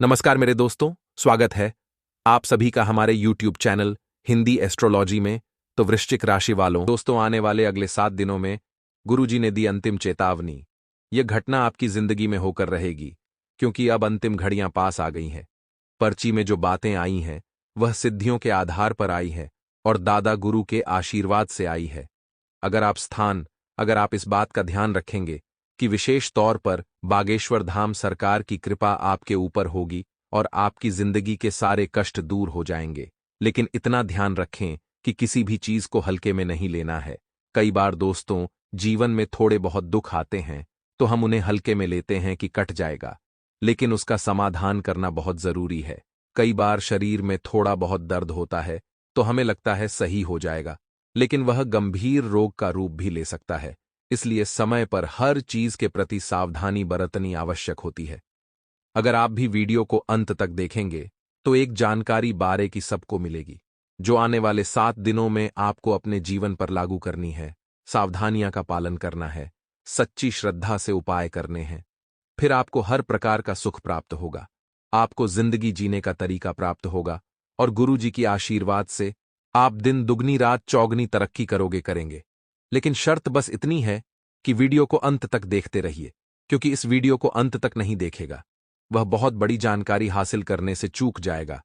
नमस्कार मेरे दोस्तों, स्वागत है आप सभी का हमारे YouTube चैनल हिंदी एस्ट्रोलॉजी में। तो वृश्चिक राशि वालों दोस्तों, आने वाले अगले 7 दिनों में गुरुजी ने दी अंतिम चेतावनी। यह घटना आपकी जिंदगी में होकर रहेगी, क्योंकि अब अंतिम घड़ियां पास आ गई हैं। पर्ची में जो बातें आई हैं वह सिद्धियों के आधार पर आई है और दादा गुरु के आशीर्वाद से आई है। अगर आप इस बात का ध्यान रखेंगे कि विशेष तौर पर बागेश्वर धाम सरकार की कृपा आपके ऊपर होगी और आपकी जिंदगी के सारे कष्ट दूर हो जाएंगे। लेकिन इतना ध्यान रखें कि किसी भी चीज को हल्के में नहीं लेना है। कई बार दोस्तों, जीवन में थोड़े बहुत दुख आते हैं तो हम उन्हें हल्के में लेते हैं कि कट जाएगा, लेकिन उसका समाधान करना बहुत जरूरी है। कई बार शरीर में थोड़ा बहुत दर्द होता है तो हमें लगता है सही हो जाएगा, लेकिन वह गंभीर रोग का रूप भी ले सकता है। इसलिए समय पर हर चीज के प्रति सावधानी बरतनी आवश्यक होती है। अगर आप भी वीडियो को अंत तक देखेंगे तो एक जानकारी बारे की सबको मिलेगी, जो आने वाले 7 दिनों में आपको अपने जीवन पर लागू करनी है। सावधानियां का पालन करना है, सच्ची श्रद्धा से उपाय करने हैं, फिर आपको हर प्रकार का सुख प्राप्त होगा। आपको जिंदगी जीने का तरीका प्राप्त होगा और गुरु जी की आशीर्वाद से आप दिन दुगनी रात चौगनी तरक्की करेंगे। लेकिन शर्त बस इतनी है कि वीडियो को अंत तक देखते रहिए, क्योंकि इस वीडियो को अंत तक नहीं देखेगा वह बहुत बड़ी जानकारी हासिल करने से चूक जाएगा,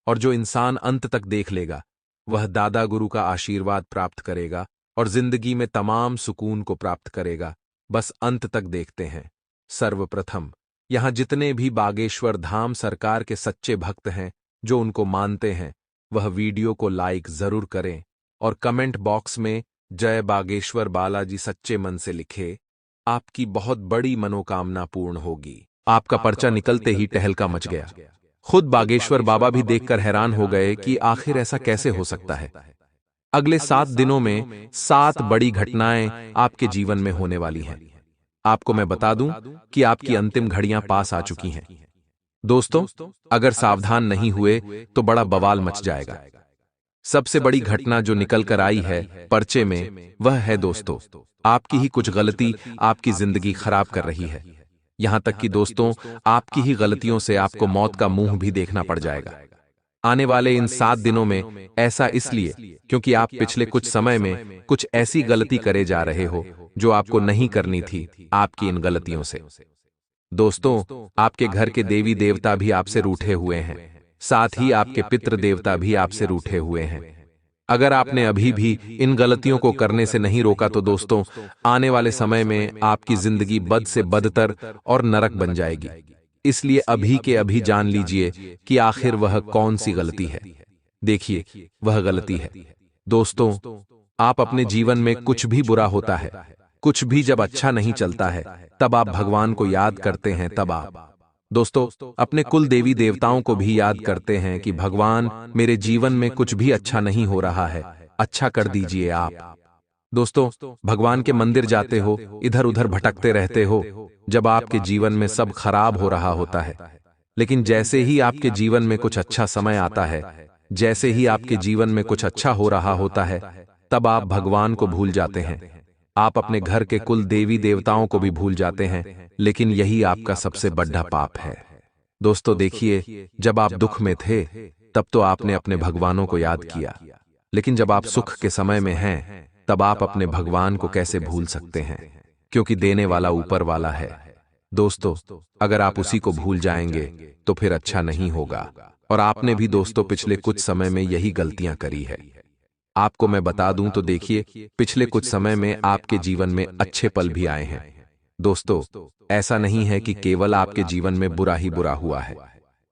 और जो इंसान अंत तक देख लेगा वह दादा गुरु का आशीर्वाद प्राप्त करेगा और जिंदगी में तमाम सुकून को प्राप्त करेगा। बस अंत तक देखते हैं। सर्वप्रथम, यहां जितने भी बागेश्वर धाम सरकार के सच्चे भक्त हैं जो उनको मानते हैं, वह वीडियो को लाइक जरूर करें और कमेंट बॉक्स में जय बागेश्वर बालाजी सच्चे मन से लिखे। आपकी बहुत बड़ी मनोकामना पूर्ण होगी। आपका पर्चा निकलते ही टहलका मच गया। खुद बागेश्वर बाबा भी देखकर हैरान हो गए कि आखिर ऐसा कैसे हो सकता है। अगले 7 दिनों में 7 बड़ी घटनाएं आपके जीवन में होने वाली हैं। आपको मैं बता दूं कि आपकी अंतिम घड़ियां पास आ चुकी हैं। दोस्तों, अगर सावधान नहीं हुए तो बड़ा बवाल मच जाएगा। सबसे बड़ी घटना जो निकल कर आई है पर्चे में, वह है दोस्तों, आपकी ही कुछ गलती आपकी जिंदगी खराब कर रही है। यहां तक कि दोस्तों, आपकी ही गलतियों से आपको मौत का मुंह भी देखना पड़ जाएगा आने वाले इन 7 दिनों में। ऐसा इसलिए क्योंकि आप पिछले कुछ समय में कुछ ऐसी गलती करे जा रहे हो जो आपको नहीं करनी थी। आपकी इन गलतियों से दोस्तों, आपके घर के देवी देवता भी आपसे रूठे हुए हैं, साथ ही आपके पितृ देवता भी आपसे रूठे हुए हैं। अगर आपने अभी भी इन गलतियों को करने से नहीं रोका तो दोस्तों, आने वाले समय में आपकी जिंदगी बद से बदतर और नरक बन जाएगी। इसलिए अभी के अभी जान लीजिए कि आखिर वह कौन सी गलती है। देखिए, वह गलती है दोस्तों, आप अपने जीवन में कुछ भी बुरा होता है, कुछ भी जब अच्छा नहीं चलता है, तब आप भगवान को याद करते हैं। तब आप दोस्तों अपने कुल देवी देवताओं को भी याद करते हैं कि भगवान, मेरे जीवन में कुछ भी अच्छा नहीं हो रहा है, अच्छा कर दीजिए आप। दोस्तों, भगवान के मंदिर जाते हो, इधर उधर भटकते रहते हो जब आपके जीवन में सब खराब हो रहा होता है। लेकिन जैसे ही आपके जीवन में कुछ अच्छा समय आता है, जैसे ही आपके जीवन में कुछ अच्छा हो रहा होता है, तब आप भगवान को भूल जाते हैं। आप अपने घर के कुल देवी देवताओं को भी भूल जाते हैं। लेकिन यही आपका सबसे बड़ा पाप है। दोस्तों देखिए, जब आप दुख में थे तब तो आपने अपने भगवानों को याद किया, लेकिन जब आप सुख के समय में हैं तब आप अपने भगवान को कैसे भूल सकते हैं, क्योंकि देने वाला ऊपर वाला है। दोस्तों, अगर आप उसी को भूल जाएंगे तो फिर अच्छा नहीं होगा। और आपने भी दोस्तों पिछले कुछ समय में यही गलतियां करी है। आपको मैं बता दूं तो देखिए, पिछले कुछ समय में आपके जीवन में अच्छे पल भी आए हैं। दोस्तों, ऐसा नहीं है कि केवल आपके जीवन में बुरा ही बुरा हुआ है।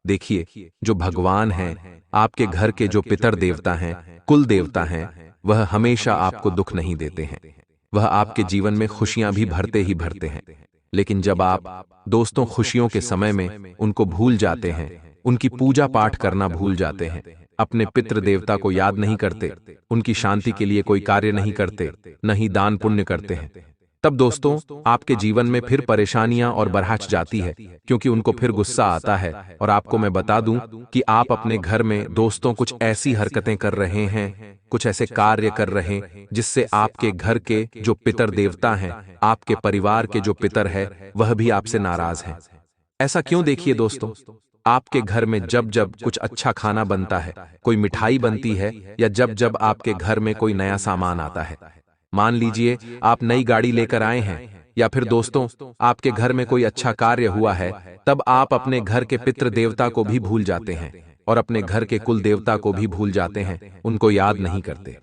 देखिए, जो भगवान हैं, आपके घर के जो पितर देवता हैं, कुल देवता हैं, वह हमेशा आपको दुख नहीं देते हैं। वह आपके जीवन में खुशियां भी भरते ही भरते हैं। लेकिन जब आप दोस्तों खुशियों के समय में उनको भूल जाते हैं, उनकी पूजा पाठ करना भूल जाते हैं, अपने पितृ देवता को याद नहीं करते, उनकी शांति के लिए कोई कार्य नहीं करते, न ही दान पुण्य करते हैं, तब दोस्तों आपके जीवन में फिर परेशानियां और बढ़ाच जाती है, क्योंकि उनको फिर गुस्सा आता है। और आपको मैं बता दूं कि आप अपने घर में दोस्तों कुछ ऐसी हरकतें कर रहे हैं, कुछ ऐसे कार्य कर रहे हैं जिससे आपके घर के जो पितर देवता हैं, आपके परिवार के जो पितर है, वह भी आपसे नाराज हैं। ऐसा क्यों? देखिए दोस्तों, आपके घर में जब जब कुछ अच्छा खाना बनता है, कोई मिठाई बनती है, या जब जब आपके घर में कोई नया सामान आता है, मान लीजिए आप नई गाड़ी लेकर आए हैं, या फिर दोस्तों आपके घर में कोई अच्छा कार्य हुआ है, तब आप अपने घर के पितृ देवता को भी भूल जाते हैं और अपने घर के कुल देवता को भी भूल जाते हैं, उनको याद नहीं करते।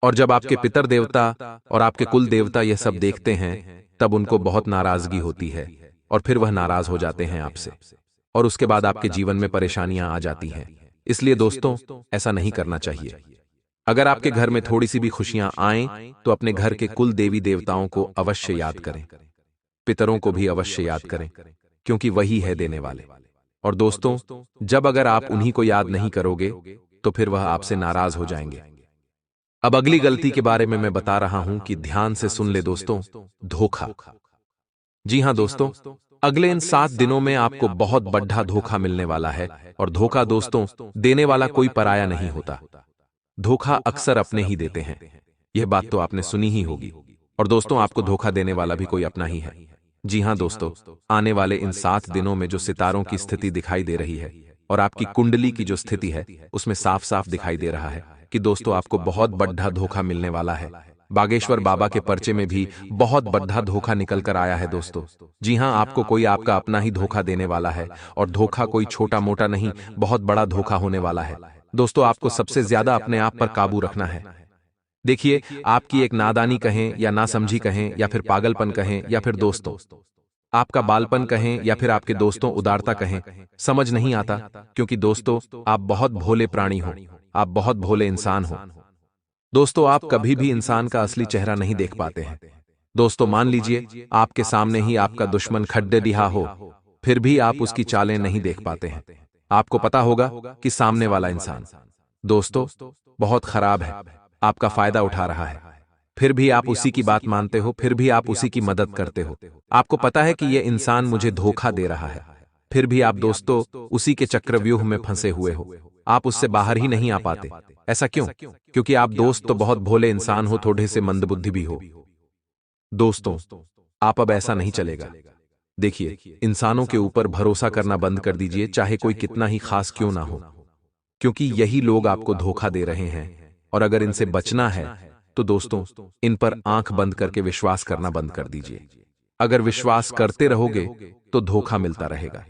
और जब आपके पितर देवता और आपके कुल देवता यह सब देखते हैं, तब उनको बहुत नाराजगी होती है और फिर वह नाराज हो जाते हैं आपसे, और उसके बाद आपके जीवन में परेशानियां आ जाती हैं। इसलिए दोस्तों ऐसा नहीं करना चाहिए। अगर आपके घर में थोड़ी सी भी खुशियां आएं, तो अपने घर के कुल देवी देवताओं को अवश्य याद करें, पितरों को भी अवश्य याद करें, क्योंकि वही है देने वाले। और दोस्तों जब अगर आप उन्हीं को याद नहीं करोगे, तो फिर वह आपसे नाराज हो जाएंगे। अब अगली गलती के बारे में मैं बता रहा हूं कि ध्यान से सुन ले दोस्तों, धोखा। जी हां दोस्तों, अगले इन 7 दिनों में आपको बहुत बड़ा धोखा मिलने वाला है। और धोखा दोस्तों देने वाला कोई पराया नहीं होता, धोखा अक्सर अपने ही देते हैं। यह बात तो आपने सुनी ही होगी। और दोस्तों आपको धोखा देने वाला भी कोई अपना ही है। जी हां दोस्तों, आने वाले इन 7 दिनों में जो सितारों की स्थिति दिखाई दे रही है और आपकी कुंडली की जो स्थिति है, उसमें साफ साफ दिखाई दे रहा है कि दोस्तों आपको बहुत बड़ा धोखा मिलने वाला है। बागेश्वर बाबा के पर्चे में भी बहुत बड़ा धोखा निकल कर आया है दोस्तों। जी हां, आपको कोई आपका अपना ही धोखा देने वाला है, और धोखा कोई छोटा मोटा नहीं, बहुत बड़ा धोखा होने वाला है। दोस्तों आपको सबसे ज्यादा अपने आप पर काबू रखना है। देखिए, आपकी एक नादानी कहें या नासमझी कहें या फिर पागलपन कहें या फिर दोस्तों आपका बालपन कहें या फिर आपके दोस्तों उदारता कहें, समझ नहीं आता, क्योंकि दोस्तों आप बहुत भोले प्राणी हो, आप बहुत भोले इंसान हो। दोस्तों आप कभी भी इंसान का असली चेहरा नहीं देख पाते हैं। दोस्तों मान लीजिए आपके सामने ही आपका दुश्मन खड्डे दिहा हो, फिर भी आप उसकी चालें नहीं देख पाते हैं। आपको पता होगा कि सामने वाला इंसान दोस्तों बहुत खराब है, आपका फायदा उठा रहा है, फिर भी आप उसी की बात मानते हो, फिर भी आप उसी की मदद करते हो। आपको पता है कि यह इंसान मुझे धोखा दे रहा है, फिर भी आप दोस्तों उसी के चक्रव्यूह में फंसे हुए हो, आप उससे बाहर ही नहीं आ पाते। ऐसा क्यों? क्योंकि आप दोस्त तो बहुत भोले इंसान हो, थोड़े से मंदबुद्धि भी हो। दोस्तों आप अब ऐसा नहीं चलेगा। देखिए, इंसानों के ऊपर भरोसा करना बंद कर दीजिए, चाहे कोई कितना ही खास क्यों ना हो, क्योंकि यही लोग आपको धोखा दे रहे हैं। और अगर इनसे बचना है तो दोस्तों इन पर आंख बंद करके विश्वास करना बंद कर दीजिए। अगर विश्वास करते रहोगे तो धोखा मिलता रहेगा।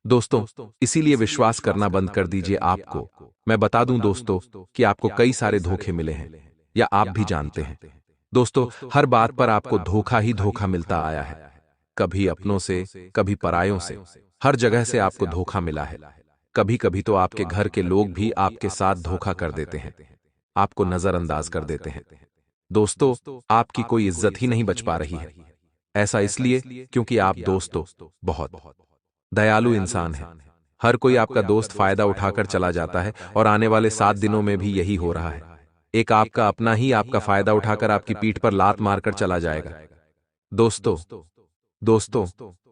दोस्तों इसीलिए विश्वास करना बंद कर दीजिए। आपको मैं बता दूं दोस्तों कि आपको कई सारे धोखे मिले हैं, या आप भी जानते हैं। दोस्तों हर बात पर आपको धोखा ही धोखा मिलता आया है, कभी अपनों से, कभी परायों से, हर जगह से आपको धोखा मिला है। कभी कभी तो आपके घर के लोग भी आपके साथ धोखा कर देते हैं, आपको नजरअंदाज कर देते हैं। दोस्तों आपकी कोई इज्जत ही नहीं बच पा रही है। ऐसा इसलिए क्योंकि आप दोस्तों बहुत दयालु इंसान हैं। हर कोई आपका दोस्त फायदा उठाकर चला जाता है, और आने वाले 7 दिनों में भी यही हो रहा है। एक आपका अपना ही आपका फायदा उठाकर आपकी पीठ पर लात मारकर चला जाएगा। दोस्तों दोस्तों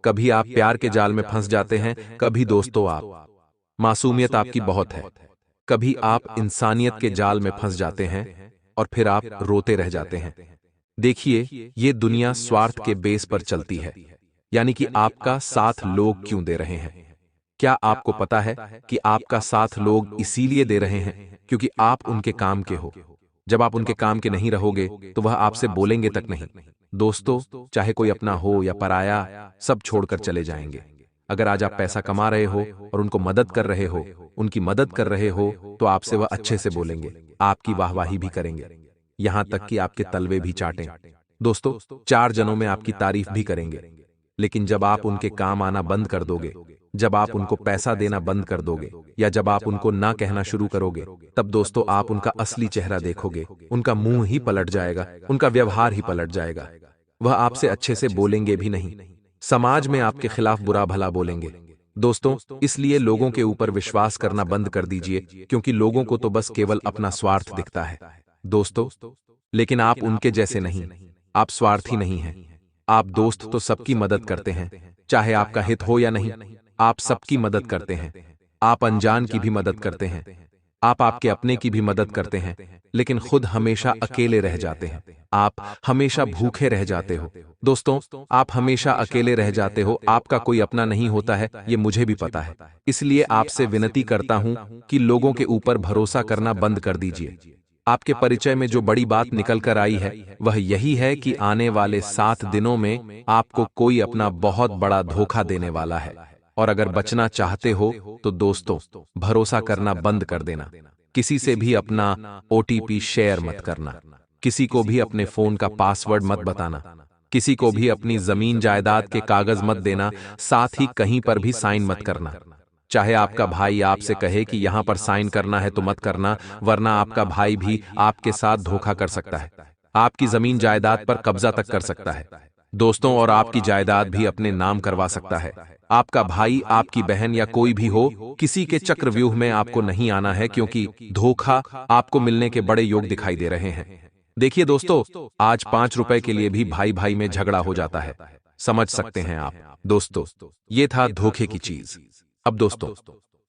कभी आप प्यार के जाल में फंस जाते हैं, कभी दोस्तों आप मासूमियत आपकी बहुत है, कभी आप इंसानियत के जाल में फंस जाते हैं और फिर आप रोते रह जाते हैं। देखिए, ये दुनिया स्वार्थ के बेस पर चलती है, यानी कि आपका साथ लोग क्यों दे रहे हैं? क्या आपको पता है कि आपका साथ लोग इसीलिए दे रहे हैं क्योंकि आप उनके काम के हो? जब आप उनके काम के नहीं रहोगे तो वह आपसे बोलेंगे तक नहीं। दोस्तों चाहे कोई अपना हो या पराया, सब छोड़कर चले जाएंगे। अगर आज आप पैसा कमा रहे हो और उनको मदद कर रहे हो, उनकी मदद कर रहे हो, तो आपसे वह अच्छे से बोलेंगे, आपकी वाहवाही भी करेंगे, यहां तक कि आपके तलवे भी चाटें। दोस्तों 4 जनों में आपकी तारीफ भी करेंगे। लेकिन जब आप उनके काम आना बंद कर दोगे, जब आप उनको पैसा देना बंद कर दोगे, या जब आप उनको ना कहना शुरू करोगे, तब दोस्तों आप उनका असली चेहरा देखोगे। उनका मुंह ही पलट जाएगा, उनका व्यवहार ही पलट जाएगा। वह आपसे अच्छे से बोलेंगे भी नहीं, समाज में आपके खिलाफ बुरा भला बोलेंगे। दोस्तों इसलिए लोगों के ऊपर विश्वास करना बंद कर दीजिए, क्योंकि लोगों को तो बस केवल अपना स्वार्थ दिखता है। दोस्तों लेकिन आप उनके जैसे नहीं, आप स्वार्थी नहीं हैं। आप दोस्त तो सबकी मदद करते हैं, चाहे आपका हित हो या नहीं, आप सबकी मदद करते हैं। आप अनजान की भी मदद करते हैं, आप आपके अपने की भी मदद करते हैं, लेकिन खुद हमेशा अकेले रह जाते हैं। आप हमेशा भूखे रह जाते हो। दोस्तों, आप हमेशा अकेले रह जाते हो, आपका कोई अपना नहीं होता है, ये मुझे भी पता है। इसलिए आपसे विनती करता हूं कि लोगों के ऊपर भरोसा करना बंद कर दीजिए। आपके परिचय में जो बड़ी बात निकल कर आई है, वह यही है कि आने वाले 7 दिनों में आपको कोई अपना बहुत बड़ा धोखा देने वाला है। और अगर बचना चाहते हो, तो दोस्तों, भरोसा करना बंद कर देना। किसी से भी अपना ओटीपी शेयर मत करना। किसी को भी अपने फोन का पासवर्ड मत बताना। किसी को भी अपनी जमीन जायदाद के कागज मत देना, साथ ही कहीं पर भी साइन मत करना। चाहे आपका भाई आपसे कहे कि यहां पर साइन करना है तो मत करना, वरना आपका भाई भी आपके साथ धोखा कर सकता है, आपकी जमीन जायदाद पर कब्जा तक कर सकता है। दोस्तों, और आपकी जायदाद भी अपने नाम करवा सकता है। आपका भाई, आपकी बहन या कोई भी हो, किसी के चक्रव्यूह में आपको नहीं आना है, क्योंकि धोखा आपको मिलने के बड़े योग दिखाई दे रहे हैं। देखिए दोस्तों, आज 5 रुपए के लिए भी भाई भाई में झगड़ा हो जाता है। समझ सकते हैं आप। दोस्तों, ये था धोखे की चीज। अब दोस्तों,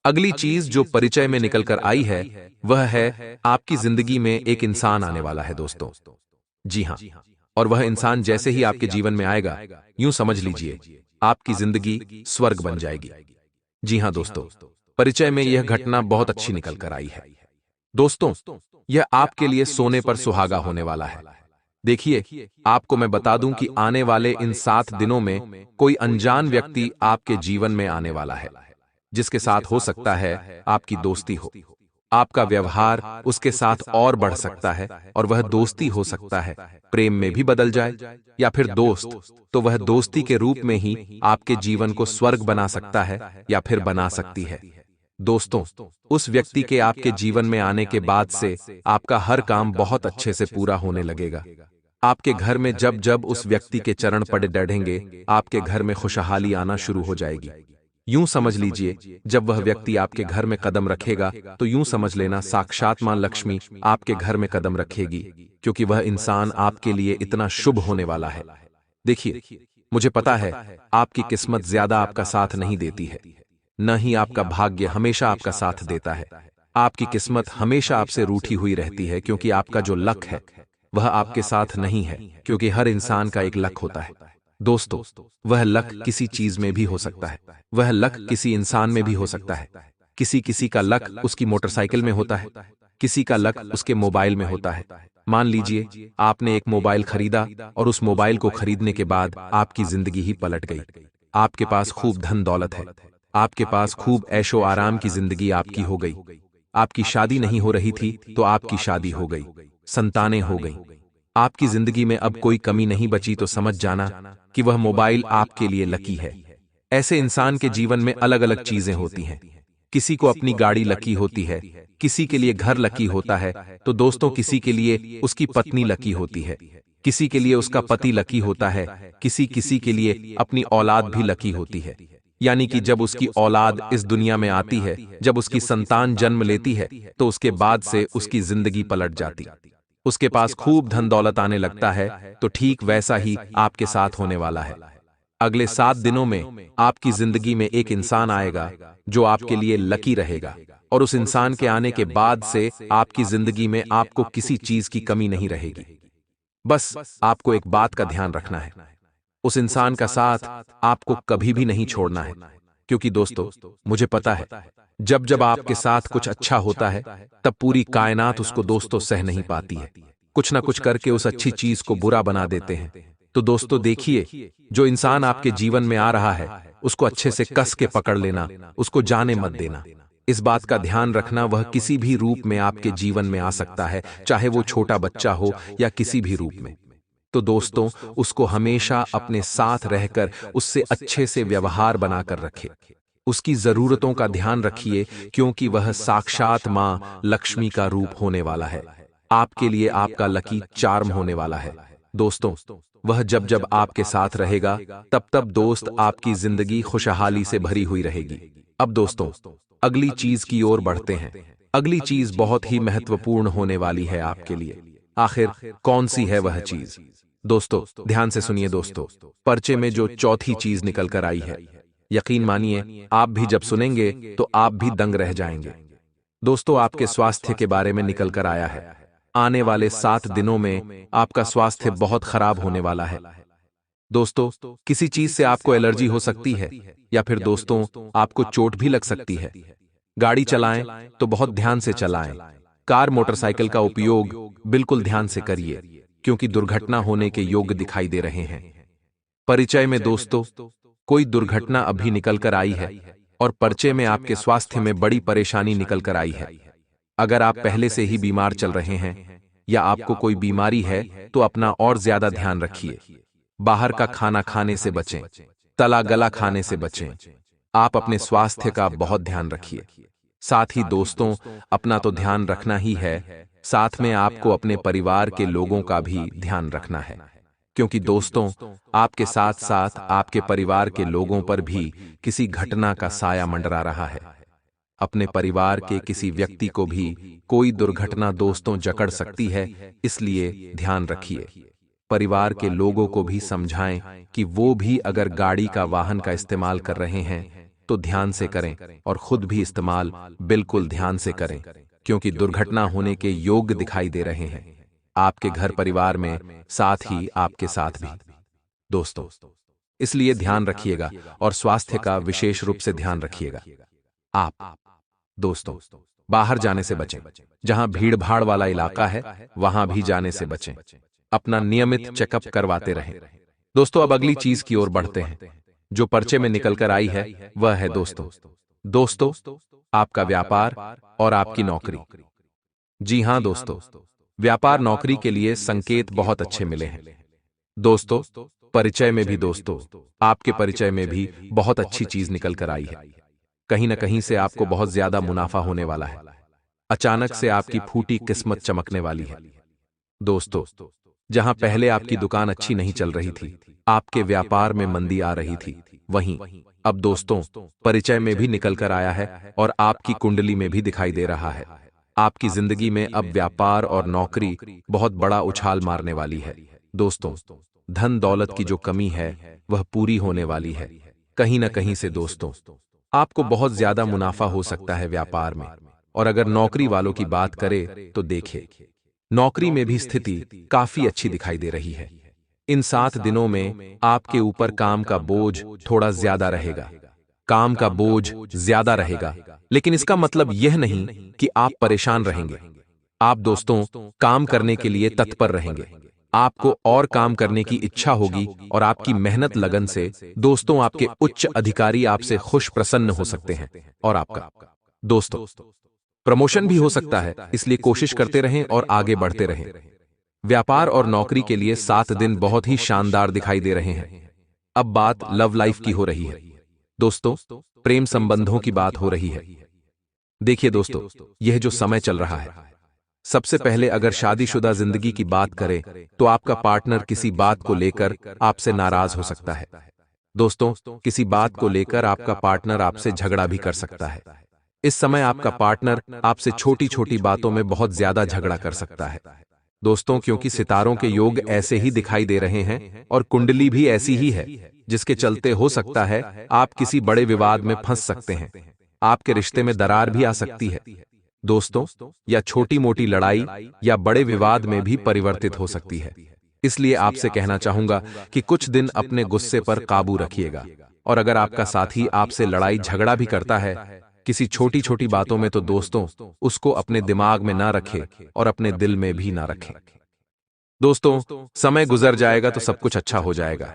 अगली चीज जो परिचय में निकल कर आई है, वह है आपकी जिंदगी में एक इंसान आने वाला है दोस्तों। जी हां, और वह इंसान जैसे ही आपके जीवन में आएगा, यूं समझ लीजिए, आपकी जिंदगी स्वर्ग बन जाएगी। जी हां दोस्तों, परिचय में यह घटना बहुत अच्छी निकल कर आई है। दोस्तों, यह आपके लिए सोने पर सुहागा होने वाला है। देखिए, आपको मैं बता दूं कि आने वाले इन 7 दिनों में कोई अनजान व्यक्ति आपके जीवन में आने वाला है, जिसके साथ हो सकता है आपकी दोस्ती हो। आपका व्यवहार उसके साथ और बढ़ सकता है, और वह दोस्ती हो सकता है प्रेम में भी बदल जाए, या फिर दोस्त तो वह दोस्ती के रूप में ही आपके जीवन को स्वर्ग बना सकता है, या फिर बना सकती है। दोस्तों, उस व्यक्ति के आपके जीवन में आने के बाद से आपका हर काम बहुत अच्छे से पूरा होने लगेगा। आपके घर में जब जब उस व्यक्ति के चरण पड़े डढ़ेंगे, आपके घर में खुशहाली आना शुरू हो जाएगी। यूं समझ लीजिए, जब वह व्यक्ति आपके घर में कदम रखेगा, तो यूं समझ लेना साक्षात मां लक्ष्मी आपके घर में कदम रखेगी, क्योंकि वह इंसान आपके लिए इतना शुभ होने वाला है। देखिए, मुझे पता है आपकी किस्मत ज्यादा आपका साथ नहीं देती है, न ही आपका भाग्य हमेशा आपका साथ देता है। आपकी किस्मत हमेशा आपसे रूठी हुई रहती है, क्योंकि आपका जो लक है वह आपके साथ नहीं है, क्योंकि हर इंसान का एक लक होता है। दोस्तों, वह लक किसी चीज में भी हो सकता है, वह लक किसी इंसान में भी हो सकता है। किसी किसी का लक उसकी मोटरसाइकिल में होता है, किसी का लक उसके मोबाइल में होता है। मान लीजिए आपने एक मोबाइल खरीदा, और उस मोबाइल को खरीदने के बाद आपकी जिंदगी ही पलट गई। आपके पास खूब धन दौलत है, आपके पास खूब ऐशो आराम की जिंदगी आपकी हो गई। आपकी शादी नहीं हो रही थी तो आपकी शादी हो गई, संतानें हो गईं। आपकी जिंदगी में अब कोई कमी नहीं बची, तो समझ जाना कि वह मोबाइल आपके लिए लकी है। ऐसे इंसान के जीवन में अलग अलग चीजें होती हैं। किसी को अपनी गाड़ी लकी होती है, किसी के लिए घर लकी होता है, तो दोस्तों किसी के लिए उसकी पत्नी लकी होती है, किसी के लिए उसका पति लकी होता है, किसी किसी के लिए अपनी औलाद भी लकी होती है। यानी कि जब उसकी औलाद इस दुनिया में आती है, जब उसकी संतान जन्म लेती है, तो उसके बाद से उसकी जिंदगी पलट जाती, उसके पास खूब धन दौलत आने लगता है। तो ठीक वैसा ही आपके साथ होने वाला है। अगले 7 दिनों में आपकी जिंदगी में एक इंसान आएगा जो आपके लिए लकी रहेगा, और उस इंसान के आने के बाद से आपकी जिंदगी में आपको किसी चीज की कमी नहीं रहेगी। बस आपको एक बात का ध्यान रखना है, उस इंसान का साथ आपको कभी भी नहीं छोड़ना है, क्योंकि दोस्तों, मुझे पता है जब जब आपके साथ कुछ अच्छा होता है, तब पूरी कायनात उसको दोस्तों सह नहीं पाती है। कुछ ना कुछ करके उस अच्छी चीज को बुरा बना देते हैं। तो दोस्तों देखिए, जो इंसान आपके जीवन में आ रहा है, उसको अच्छे से कस के पकड़ लेना, उसको जाने मत देना। इस बात का ध्यान रखना, वह किसी भी रूप में आपके जीवन में आ सकता है, चाहे वो छोटा बच्चा हो या किसी भी रूप में। तो दोस्तों, उसको हमेशा अपने साथ रहकर उससे अच्छे से व्यवहार बनाकर रखें। उसकी जरूरतों का ध्यान रखिए, क्योंकि वह साक्षात मां लक्ष्मी का रूप होने वाला है। आपके लिए आपका लकी चार्म होने वाला है। दोस्तों, वह जब जब आपके साथ रहेगा, तब तब दोस्त आपकी जिंदगी खुशहाली से भरी हुई रहेगी। अब दोस्तों, अगली चीज की ओर बढ़ते हैं। अगली चीज बहुत ही महत्वपूर्ण होने वाली है आपके लिए। आखिर कौन सी है वह चीज? दोस्तों, ध्यान से सुनिए दोस्तों, पर्चे में जो चौथी चीज निकल कर आई है, यकीन मानिए आप भी जब सुनेंगे तो आप भी दंग रह जाएंगे। दोस्तों, आपके स्वास्थ्य के बारे में निकल कर आया है। आने वाले 7 दिनों में आपका स्वास्थ्य बहुत खराब होने वाला है। दोस्तों, किसी चीज से आपको एलर्जी हो सकती है या फिर दोस्तों आपको चोट भी लग सकती है। गाड़ी चलाएं तो बहुत ध्यान से चलाएं। कार मोटरसाइकिल का उपयोग बिल्कुल ध्यान से करिए, क्योंकि दुर्घटना होने के योग दिखाई दे रहे हैं। परिचय में दोस्तों, कोई दुर्घटना अभी निकल कर आई है और पर्चे में आपके स्वास्थ्य में बड़ी परेशानी निकल कर आई है। अगर आप पहले से ही बीमार चल रहे हैं या आपको कोई बीमारी है तो अपना और ज्यादा ध्यान रखिए। बाहर का खाना खाने से बचें, तला गला खाने से बचें। आप अपने स्वास्थ्य का बहुत ध्यान रखिए। साथ ही दोस्तों, अपना तो ध्यान रखना ही है, साथ में आपको अपने परिवार के लोगों का भी ध्यान रखना है, क्योंकि दोस्तों आपके साथ साथ आपके परिवार के लोगों पर भी किसी घटना का साया मंडरा रहा है। अपने परिवार के किसी व्यक्ति को भी कोई दुर्घटना दोस्तों जकड़ सकती है, इसलिए ध्यान रखिए। परिवार के लोगों को भी समझाएं कि वो भी अगर गाड़ी का वाहन का इस्तेमाल कर रहे हैं तो ध्यान से करें और खुद भी इस्तेमाल बिल्कुल ध्यान से करें, क्योंकि दुर्घटना होने के योग दिखाई दे रहे हैं आपके घर परिवार में, साथ ही आपके साथ भी। दोस्तों, इसलिए ध्यान रखिएगा और स्वास्थ्य का विशेष रूप से ध्यान रखिएगा। आप दोस्तों बाहर जाने से बचें, जहां भीड़ भाड़ वाला इलाका है वहां भी जाने से बचें। अपना नियमित चेकअप करवाते रहें। दोस्तों, अब अगली चीज की ओर बढ़ते हैं जो पर्चे में निकल कर आई है, वह है दोस्तों आपका व्यापार और आपकी नौकरी। जी हां दोस्तों, व्यापार नौकरी के लिए संकेत बहुत अच्छे मिले हैं। दोस्तों, परिचय में भी दोस्तों आपके परिचय में भी बहुत अच्छी चीज निकल कर आई है। कहीं न कहीं से आपको बहुत ज्यादा मुनाफा होने वाला है। अचानक से आपकी फूटी किस्मत चमकने वाली है। दोस्तों, जहां पहले आपकी दुकान अच्छी नहीं चल रही थी, आपके व्यापार में मंदी आ रही थी, वहीं अब दोस्तों परिचय में भी निकल कर आया है और आपकी कुंडली में भी दिखाई दे रहा है। आपकी जिंदगी में अब व्यापार और नौकरी बहुत बड़ा उछाल मारने वाली है। दोस्तों, धन दौलत की जो कमी है वह पूरी होने वाली है। कहीं न कहीं से दोस्तों आपको बहुत ज्यादा मुनाफा हो सकता है व्यापार में। और अगर नौकरी वालों की बात करें तो देखिए, नौकरी में भी स्थिति काफी अच्छी दिखाई दे रही है। इन 7 दिनों में आपके ऊपर काम का बोझ थोड़ा ज्यादा रहेगा। काम का बोझ ज्यादा रहेगा, लेकिन इसका मतलब यह नहीं कि आप परेशान रहेंगे। आप दोस्तों काम करने के लिए तत्पर रहेंगे। आपको और काम करने की इच्छा होगी और आपकी मेहनत लगन से दोस्तों आपके उच्च अधिकारी आपसे खुश प्रसन्न हो सकते हैं और आपका दोस्तों प्रमोशन भी हो सकता है। इसलिए कोशिश करते रहें और आगे बढ़ते रहें। व्यापार और नौकरी के लिए 7 दिन बहुत ही शानदार दिखाई दे रहे हैं। अब बात लव लाइफ की हो रही है। दोस्तों, प्रेम संबंधों की बात हो रही है। देखिए दोस्तों, यह जो समय चल रहा है, सबसे पहले अगर शादीशुदा जिंदगी की बात करें तो आपका पार्टनर किसी बात को लेकर आपसे नाराज हो सकता है। दोस्तों, किसी बात को लेकर आपका पार्टनर आपसे झगड़ा भी कर सकता है। इस समय आपका पार्टनर आपसे छोटी छोटी बातों में बहुत ज्यादा झगड़ा कर सकता है। दोस्तों, क्योंकि सितारों के योग ऐसे ही दिखाई दे रहे हैं और कुंडली भी ऐसी ही है, जिसके चलते हो सकता है आप किसी बड़े विवाद में फंस सकते हैं। आपके रिश्ते में दरार भी आ सकती है दोस्तों, या छोटी मोटी लड़ाई या बड़े विवाद में भी परिवर्तित हो सकती है। इसलिए आपसे कहना चाहूंगा कि कुछ दिन अपने गुस्से पर काबू रखिएगा। और अगर आपका साथी आपसे लड़ाई झगड़ा भी करता है किसी छोटी छोटी बातों में, तो दोस्तों उसको अपने दिमाग में ना रखें और अपने दिल में भी ना रखें। दोस्तों, समय गुजर जाएगा तो सब कुछ अच्छा हो जाएगा,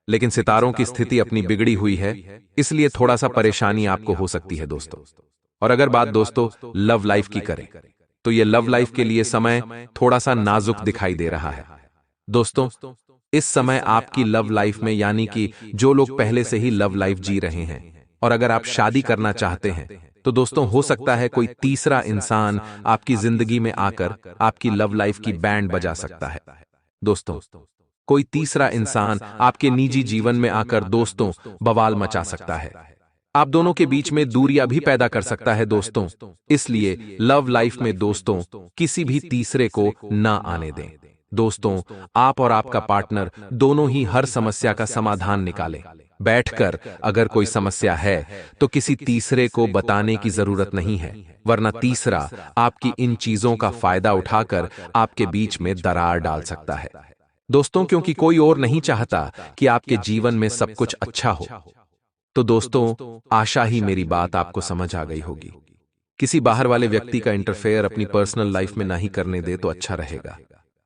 लेकिन सितारों की स्थिति अपनी बिगड़ी हुई है, इसलिए थोड़ा सा परेशानी आपको हो सकती है दोस्तों। और अगर बात दोस्तों लव लाइफ की करें तो ये लव लाइफ के लिए समय थोड़ा सा नाजुक दिखाई दे रहा है। दोस्तों, इस समय आपकी लव लाइफ में, यानी कि जो लोग पहले से ही लव लाइफ जी रहे हैं और अगर आप शादी करना चाहते हैं, तो दोस्तों हो सकता है कोई तीसरा इंसान आपकी जिंदगी में आकर आपकी लव लाइफ की बैंड बजा सकता है। दोस्तों, कोई तीसरा इंसान आपके निजी जीवन में आकर दोस्तों बवाल मचा सकता है। आप दोनों के बीच में दूरियां भी पैदा कर सकता है दोस्तों। इसलिए लव लाइफ में दोस्तों किसी भी तीसरे को ना आने दें। दोस्तों, आप और आपका पार्टनर दोनों ही हर समस्या का समाधान निकालें। बैठकर अगर कोई समस्या है तो किसी तीसरे को बताने की जरूरत नहीं है, वरना तीसरा आपकी इन चीजों का फायदा उठाकर आपके बीच में दरार डाल सकता है। दोस्तों, क्योंकि कोई और नहीं चाहता कि आपके जीवन में सब कुछ अच्छा हो। तो दोस्तों, आशा ही मेरी बात आपको समझ आ गई होगी। किसी बाहर वाले व्यक्ति का इंटरफेयर अपनी पर्सनल लाइफ में नहीं करने दे तो अच्छा रहेगा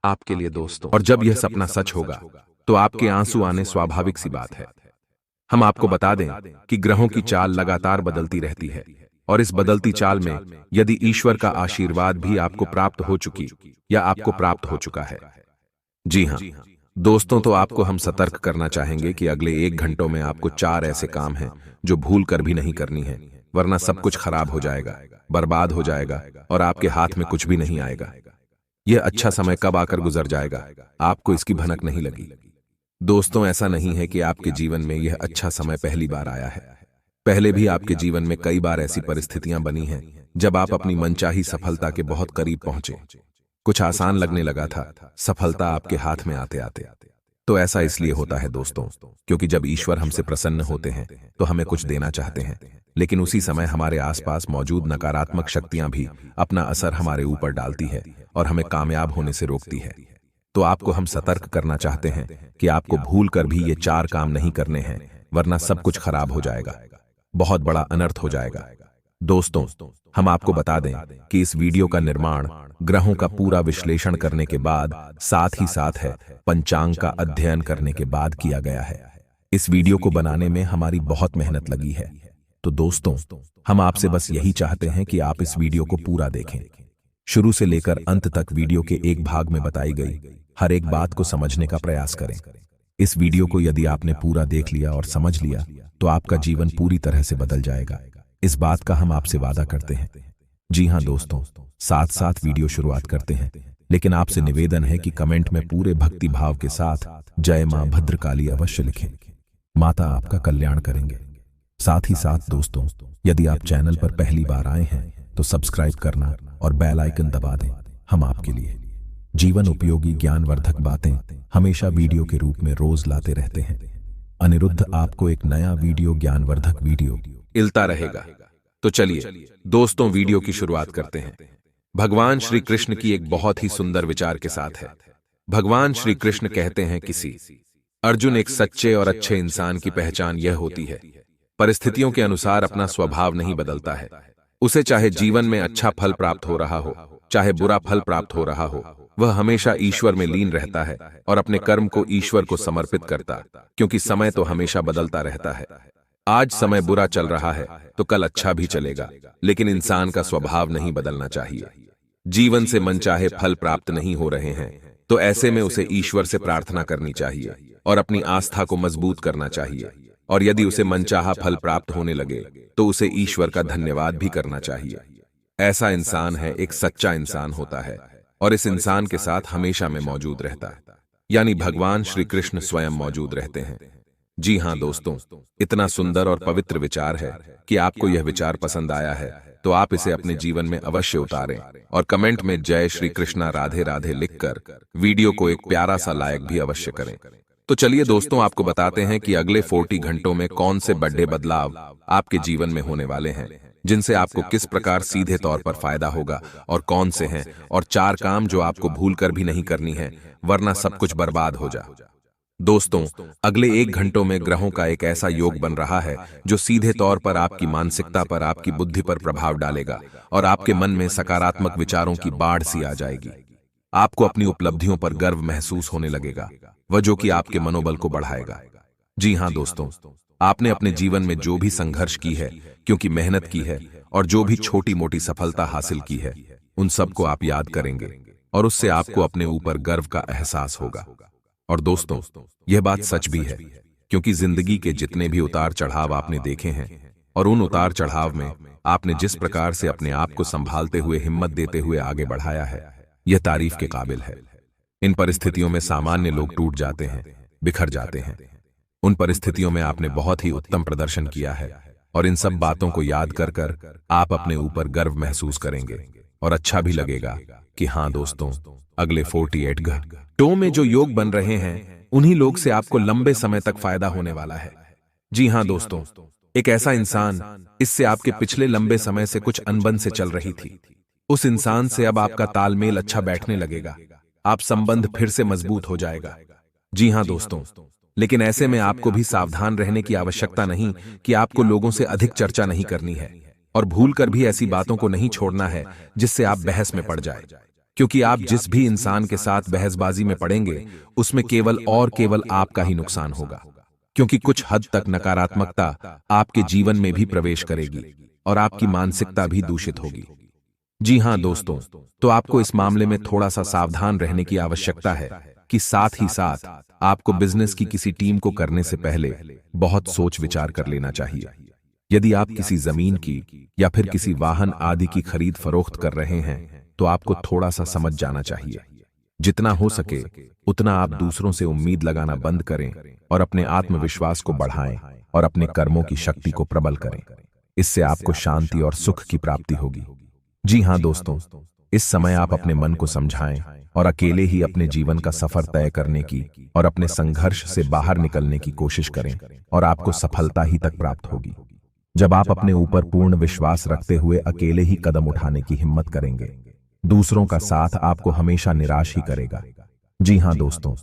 आपके लिए दोस्तों। और जब यह सपना सच होगा तो आपके आंसू आने स्वाभाविक सी बात है। हम आपको बता दें कि ग्रहों की चाल लगातार बदलती रहती है, और इस बदलती चाल में यदि ईश्वर का आशीर्वाद भी आपको प्राप्त हो चुकी या आपको प्राप्त हो चुका है। जी हाँ दोस्तों, तो आपको हम सतर्क करना चाहेंगे कि अगले 1 घंटों में आपको 4 ऐसे काम हैं जो भूल कर भी नहीं करनी है, वरना सब कुछ खराब हो जाएगा, बर्बाद हो जाएगा और आपके हाथ में कुछ भी नहीं आएगा। यह अच्छा समय कब आकर गुजर जाएगा, आपको इसकी भनक नहीं लगी। दोस्तों, ऐसा नहीं है कि आपके जीवन में यह अच्छा समय पहली बार आया है। पहले भी आपके जीवन में कई बार ऐसी परिस्थितियां बनी हैं जब आप अपनी मनचाही सफलता के बहुत करीब पहुंचे। कुछ आसान लगने लगा था, सफलता आपके हाथ में आते आते। तो ऐसा इसलिए होता है दोस्तों, क्योंकि जब ईश्वर हमसे प्रसन्न होते हैं तो हमें कुछ देना चाहते हैं, लेकिन उसी समय हमारे आसपास मौजूद नकारात्मक शक्तियां भी अपना असर हमारे ऊपर डालती है और हमें कामयाब होने से रोकती है। तो आपको हम सतर्क करना चाहते हैं कि आपको भूल कर भी ये 4 काम नहीं करने हैं, वरना सब कुछ खराब हो जाएगा, बहुत बड़ा अनर्थ हो जाएगा। दोस्तों, हम आपको बता दें कि इस वीडियो का निर्माण ग्रहों का पूरा विश्लेषण करने के बाद, साथ ही साथ है पंचांग का अध्ययन करने के बाद किया गया है। इस वीडियो को बनाने में हमारी बहुत मेहनत लगी है। तो दोस्तों, हम आपसे बस यही चाहते हैं कि आप इस वीडियो को पूरा देखें, शुरू से लेकर अंत तक। वीडियो के एक भाग में बताई गई हर एक बात को समझने का प्रयास करें। इस वीडियो को यदि आपने पूरा देख लिया और समझ लिया तो आपका जीवन पूरी तरह से बदल जाएगा। इस बात का हम आपसे वादा करते हैं। जी हाँ दोस्तों, साथ साथ वीडियो शुरुआत करते हैं, लेकिन आपसे निवेदन है कि कमेंट में पूरे भक्ति भाव के साथ जय मां भद्रकाली अवश्य लिखें। माता आपका कल्याण करेंगे। साथ ही साथ दोस्तों, यदि आप चैनल पर पहली बार आए हैं तो सब्सक्राइब करना और बेल आइकन दबा दें। हम आपके लिए जीवन उपयोगी ज्ञानवर्धक बातें हमेशा वीडियो के रूप में रोज लाते रहते हैं। अनिरुद्ध आपको एक नया वीडियो, ज्ञानवर्धक वीडियो मिलता रहेगा। तो चलिए दोस्तों, वीडियो की शुरुआत करते हैं। भगवान श्री कृष्ण की एक बहुत ही सुंदर विचार के साथ है। भगवान श्री कृष्ण कहते हैं, किसी अर्जुन, एक सच्चे और अच्छे इंसान की पहचान यह होती है, परिस्थितियों के अनुसार अपना स्वभाव नहीं बदलता है। उसे चाहे जीवन में अच्छा फल प्राप्त हो रहा हो, चाहे बुरा फल प्राप्त हो रहा हो, वह हमेशा ईश्वर में लीन रहता है और अपने कर्म को ईश्वर को समर्पित करता, क्योंकि समय तो हमेशा बदलता रहता है। आज समय बुरा चल रहा है तो कल अच्छा भी चलेगा, लेकिन इंसान का स्वभाव नहीं बदलना चाहिए। जीवन से मनचाहे फल प्राप्त नहीं हो रहे हैं तो ऐसे में उसे ईश्वर से प्रार्थना करनी चाहिए और अपनी आस्था को मजबूत करना चाहिए, और यदि उसे मनचाहा फल प्राप्त होने लगे तो उसे ईश्वर का धन्यवाद भी करना चाहिए। ऐसा इंसान है एक सच्चा इंसान होता है, और इस इंसान के साथ हमेशा में मौजूद रहता है, यानी भगवान श्री कृष्ण स्वयं मौजूद रहते हैं। जी हाँ दोस्तों, इतना सुंदर और पवित्र विचार है कि आपको यह विचार पसंद आया है तो आप इसे अपने जीवन में अवश्य उतारें और कमेंट में जय श्री कृष्णा राधे राधे लिखकर वीडियो को एक प्यारा सा लाइक भी अवश्य करें। तो चलिए दोस्तों, आपको बताते हैं कि अगले 40 घंटों में कौन से बड़े बदलाव आपके जीवन में होने वाले हैं, जिनसे आपको किस प्रकार सीधे तौर पर फायदा होगा, और कौन से हैं, और 4 काम जो आपको भूल कर भी नहीं करनी है, वरना सब कुछ बर्बाद हो जा। दोस्तों, अगले 1 घंटों में ग्रहों का एक ऐसा योग बन रहा है जो सीधे तौर पर आपकी मानसिकता पर, आपकी बुद्धि पर प्रभाव डालेगा और आपके मन में सकारात्मक विचारों की बाढ़ सी आ जाएगी। आपको अपनी उपलब्धियों पर गर्व महसूस होने लगेगा, वह जो कि आपके मनोबल को बढ़ाएगा। जी हाँ दोस्तों, आपने अपने जीवन में जो भी संघर्ष की है, क्योंकि मेहनत की है, और जो भी छोटी मोटी सफलता हासिल की है, उन सबको आप याद करेंगे और उससे आपको अपने ऊपर गर्व का एहसास होगा। और दोस्तों, यह बात सच भी है, क्योंकि जिंदगी के जितने भी उतार चढ़ाव आपने देखे हैं, और उन उतार चढ़ाव में आपने जिस प्रकार से अपने आप को संभालते हुए, हिम्मत देते हुए आगे बढ़ाया है, यह तारीफ के काबिल है। इन परिस्थितियों में सामान्य लोग टूट जाते हैं, बिखर जाते हैं। उन परिस्थितियों में आपने बहुत ही उत्तम प्रदर्शन किया है, और इन सब बातों को याद कर कर आप अपने ऊपर गर्व महसूस करेंगे और अच्छा भी लगेगा कि हाँ दोस्तों, अगले 48 टो में जो योग बन रहे हैं उन्हीं लोग से आपको लंबे समय तक फायदा होने वाला है। जी हां दोस्तों, एक ऐसा इंसान, इससे आपके पिछले लंबे समय से कुछ अनबन से चल रही थी, उस इंसान से अब आपका तालमेल अच्छा बैठने लगेगा, आप संबंध फिर से मजबूत हो जाएगा। जी हां दोस्तों, लेकिन ऐसे में आपको भी सावधान रहने की आवश्यकता नहीं कि आपको लोगों से अधिक चर्चा नहीं करनी है और भूलकर भी ऐसी बातों को नहीं छोड़ना है जिससे आप बहस में पड़ जाए, क्योंकि आप जिस भी इंसान के साथ बहसबाजी में पड़ेंगे उसमें केवल और केवल आपका ही नुकसान होगा, क्योंकि कुछ हद तक नकारात्मकता आपके जीवन में भी प्रवेश करेगी और आपकी मानसिकता भी दूषित होगी। जी हां दोस्तों, तो आपको इस मामले में थोड़ा सा सावधान रहने की आवश्यकता है कि साथ ही साथ आपको बिजनेस की किसी टीम को करने से पहले बहुत सोच विचार कर लेना चाहिए। यदि आप किसी जमीन की या फिर किसी वाहन आदि की खरीद फरोख्त कर रहे हैं तो आपको थोड़ा सा समझ जाना चाहिए। जितना हो सके उतना आप दूसरों से उम्मीद लगाना बंद करें और अपने आत्मविश्वास को बढ़ाएं और अपने कर्मों की शक्ति को प्रबल करें। इससे आपको शांति और सुख की प्राप्ति होगी। जी हां दोस्तों, इस समय आप अपने मन को समझाएं और अकेले ही अपने जीवन का सफर तय करने की और अपने संघर्ष से बाहर निकलने की कोशिश करें और आपको सफलता ही तक प्राप्त होगी। जब आप अपने ऊपर पूर्ण विश्वास रखते हुए अकेले ही कदम उठाने की हिम्मत करेंगे, दूसरों का साथ आपको हमेशा निराश ही करेगा। जी हां दोस्तों,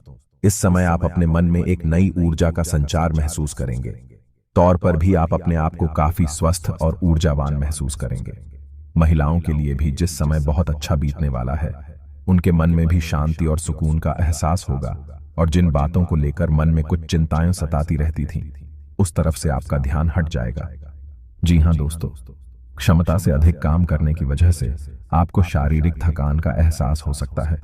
इस समय आप अपने मन में एक नई ऊर्जा का संचार महसूस करेंगे। तौर पर भी आप अपने आप को काफी स्वस्थ और ऊर्जावान महसूस करेंगे। महिलाओं के लिए भी जिस समय बहुत अच्छा बीतने वाला है, उनके मन में भी शांति और सुकून का एहसास होगा और जिन बातों को लेकर मन में कुछ चिंताएं सताती रहती थीं, उस तरफ से आपका ध्यान हट जाएगा। जी हां दोस्तों, क्षमता से अधिक काम करने की वजह से आपको शारीरिक थकान का एहसास हो सकता है,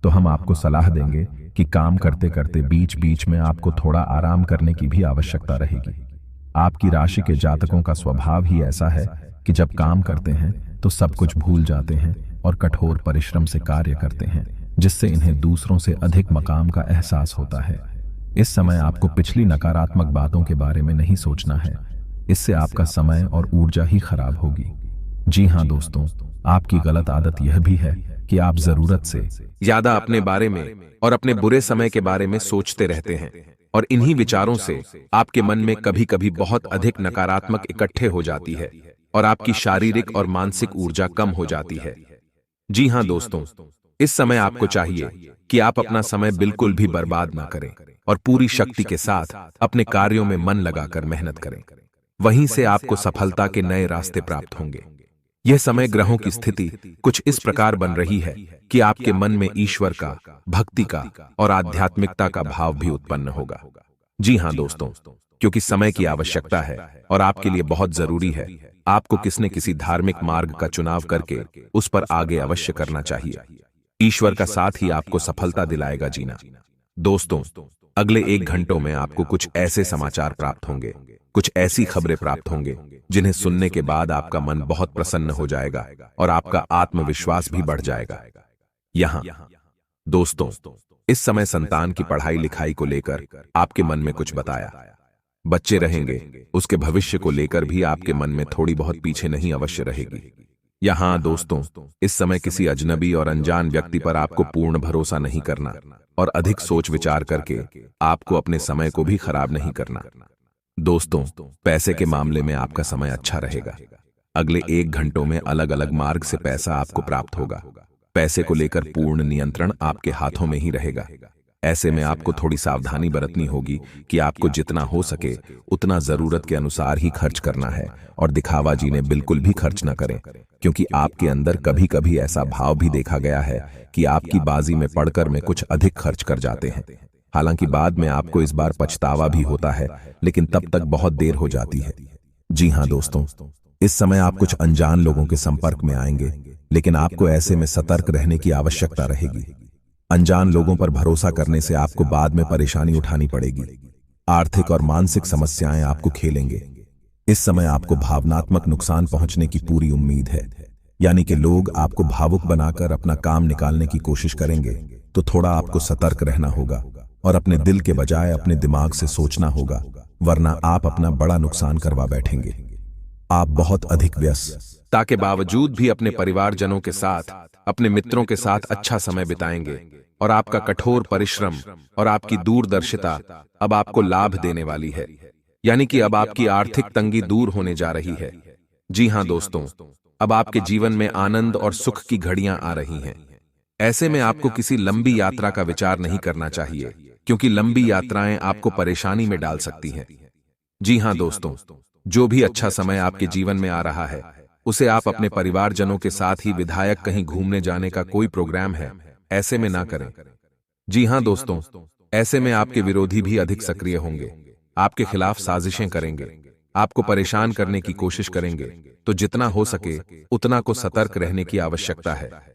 तो हम आपको सलाह देंगे कि काम करते करते बीच बीच में आपको थोड़ा आराम करने की भी आवश्यकता रहेगी। आपकी राशि के जातकों का स्वभाव ही ऐसा है कि जब काम करते हैं तो सब कुछ भूल जाते हैं और कठोर परिश्रम से कार्य करते हैं, जिससे इन्हें दूसरों से अधिक मकाम का एहसास होता है। इस समय आपको पिछली नकारात्मक बातों के बारे में नहीं सोचना है, इससे आपका समय और ऊर्जा ही खराब होगी। जी हां दोस्तों, आपकी गलत आदत यह भी है कि आप जरूरत से ज्यादा अपने बारे में और अपने बुरे समय के बारे में सोचते रहते हैं और इन्हीं विचारों से आपके मन में कभी कभी बहुत अधिक नकारात्मक इकट्ठे हो जाती है और आपकी शारीरिक और मानसिक ऊर्जा कम हो जाती है। जी हां दोस्तों, इस समय आपको चाहिए कि आप अपना समय बिल्कुल भी बर्बाद ना करें और पूरी शक्ति के साथ अपने कार्यों में मन लगाकर मेहनत करें। वहीं से आपको सफलता के नए रास्ते प्राप्त होंगे। यह समय ग्रहों की स्थिति कुछ इस प्रकार बन रही है कि आपके मन में ईश्वर का, भक्ति का और आध्यात्मिकता का भाव भी उत्पन्न होगा। जी हां दोस्तों, क्योंकि समय की आवश्यकता है और आपके लिए बहुत जरूरी है, आपको किसी न किसी धार्मिक मार्ग का चुनाव करके उस पर आगे अवश्य करना चाहिए। ईश्वर का साथ ही आपको सफलता दिलाएगा जीना। दोस्तों, अगले 1 घंटों में आपको कुछ ऐसे समाचार प्राप्त होंगे, कुछ ऐसी खबरें प्राप्त होंगे जिन्हें सुनने के बाद आपका मन बहुत प्रसन्न हो जाएगा और आपका आत्मविश्वास भी बढ़ जाएगा। यहां दोस्तों, इस समय संतान की पढ़ाई लिखाई को लेकर आपके मन में कुछ बताया। बच्चे रहेंगे, उसके भविष्य को लेकर भी आपके मन में थोड़ी बहुत पीछे नहीं अवश्य रहेगी। यहां दोस्तों, इस समय किसी अजनबी और अनजान व्यक्ति पर आपको पूर्ण भरोसा नहीं करना और अधिक सोच विचार करके आपको अपने समय को भी खराब नहीं करना। दोस्तों, पैसे के मामले में आपका समय अच्छा रहेगा। अगले 1 घंटों में अलग अलग मार्ग से पैसा आपको प्राप्त होगा। पैसे को लेकर पूर्ण नियंत्रण आपके हाथों में ही रहेगा। ऐसे में आपको थोड़ी सावधानी बरतनी होगी कि आपको जितना हो सके उतना जरूरत के अनुसार ही खर्च करना है और दिखावाजी ने बिल्कुल भी खर्च न करें, क्योंकि आपके अंदर कभी कभी ऐसा भाव भी देखा गया है कि आपकी बाजी में पड़कर में कुछ अधिक खर्च कर जाते हैं। हालांकि बाद में आपको इस बार पछतावा भी होता है, लेकिन तब तक बहुत देर हो जाती है। जी हां दोस्तों, इस समय आप कुछ अनजान लोगों के संपर्क में आएंगे, लेकिन आपको ऐसे में सतर्क रहने की आवश्यकता रहेगी। अनजान लोगों पर भरोसा करने से आपको बाद में परेशानी उठानी पड़ेगी। आर्थिक और मानसिक समस्याएं आपको खेलेंगे। इस समय आपको भावनात्मक नुकसान पहुंचने की पूरी उम्मीद है, यानी कि लोग आपको भावुक बनाकर अपना काम निकालने की कोशिश करेंगे, तो थोड़ा आपको सतर्क रहना होगा और अपने दिल के बजाय अपने दिमाग से सोचना होगा, वरना आप अपना बड़ा नुकसान करवा बैठेंगे। आप बहुत अधिक व्यस्तता के बावजूद भी अपने परिवारजनों के साथ, अपने मित्रों के साथ अच्छा समय बिताएंगे, और आपका कठोर परिश्रम और आपकी दूरदर्शिता अब आपको लाभ देने वाली है, यानी कि अब आपकी आर्थिक तंगी दूर होने जा रही है। जी हां दोस्तों, अब आपके जीवन में आनंद और सुख की घड़ियां आ रही हैं। ऐसे में आपको किसी लंबी यात्रा का विचार नहीं करना चाहिए, क्योंकि लंबी यात्राएं आपको परेशानी में डाल सकती हैं। जी हां दोस्तों, जो भी अच्छा समय आपके जीवन में आ रहा है, उसे आप अपने परिवारजनों के साथ ही विधायक कहीं घूमने जाने का कोई प्रोग्राम है, ऐसे में ना करें। जी हां दोस्तों, ऐसे में आपके विरोधी भी अधिक सक्रिय होंगे, आपके खिलाफ साजिशें करेंगे, आपको परेशान करने की कोशिश करेंगे। तो जितना हो सके उतना को सतर्क रहने की आवश्यकता है।